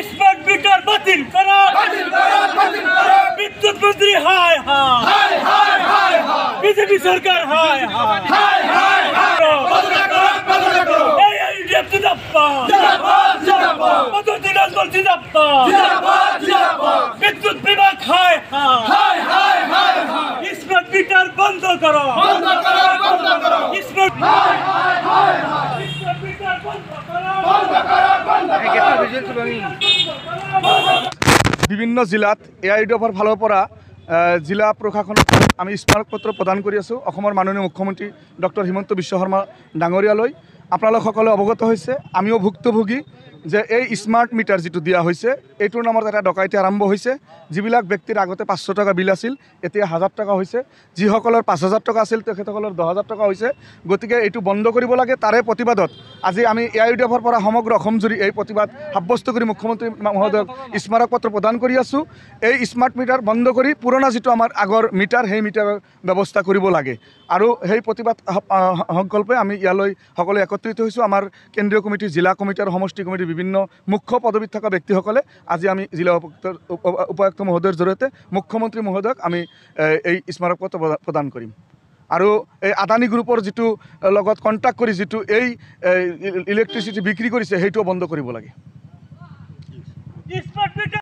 Smart meter বাতিল করা, বিদ্যুৎ মন্ত্রী হায় হায়, বিজেপি সরকার হায় বিদ্যুৎ বিভাগ হায় স্মার্ট মিটার বন্ধ করো, স্মার্ট মিটার বন্ধ করো। বিভিন্ন জিলাত AIDFৰ ফালৰ পৰা জিলা প্ৰশাসনক আমি স্মাৰকপত্ৰ প্ৰদান কৰি আছোঁ অসমৰ মাননীয় মুখ্যমন্ত্ৰী ডক্টৰ হিমন্ত বিশ্ব শৰ্মা ডাঙৰীয়ালৈ। আপোনালোক সকলো অৱগত হৈছে, আমিও ভুক্তভোগী যে এই স্মাৰ্ট মিটাৰ যিটো দিয়া হৈছে এইটোৰ নামত এটা ডকাইতি আৰম্ভ হৈছে। যিবিলাক ব্যক্তিৰ আগতে 500 টকা বিল আছিল এতিয়া 1000 টকা হৈছে, যিসকলৰ 5000 টকা আছিল তেখেতসকলৰ 10000 টকা হৈছে। গতিকে এইটো বন্ধ কৰিব লাগে। তাৰে প্ৰতিবাদত আজি আমি AIDFৰ পৰা সমগ্ৰ অসম জুৰি এই প্ৰতিবাদ সাব্যস্ত কৰি মুখ্যমন্ত্ৰী মহোদয়ক স্মাৰকপত্ৰ প্ৰদান কৰি আছোঁ। এই স্মাৰ্ট মিটাৰ বন্ধ কৰি পুৰণা যিটো আমাৰ আগৰ মিটাৰ সেই মিটাৰৰ ব্যৱস্থা কৰিব লাগে। আৰু সেই প্ৰতিবাদ সংকল্পে আমি ইয়ালৈ সকলোৱে একত্ৰিত হৈছোঁ। আমাৰ কেন্দ্ৰীয় কমিটি, জিলা কমিটি আৰু সমষ্টি কমিটিৰ বিভিন্ন মুখ্য পদবীত থকা ব্যক্তিসকলে আজি আমি জিলা উপায়ুক্ত মহোদয়ৰ জৰিয়তে মুখ্যমন্ত্ৰী মহোদয়ক আমি এই স্মাৰকপত্ৰ প্ৰদান কৰিম। আৰু এই আদানী গ্ৰুপৰ যিটো লগত কণ্টেক্ট কৰি যিটো এই ইলেক্ট্ৰিচিটি বিক্ৰী কৰিছে সেইটোও বন্ধ কৰিব লাগে।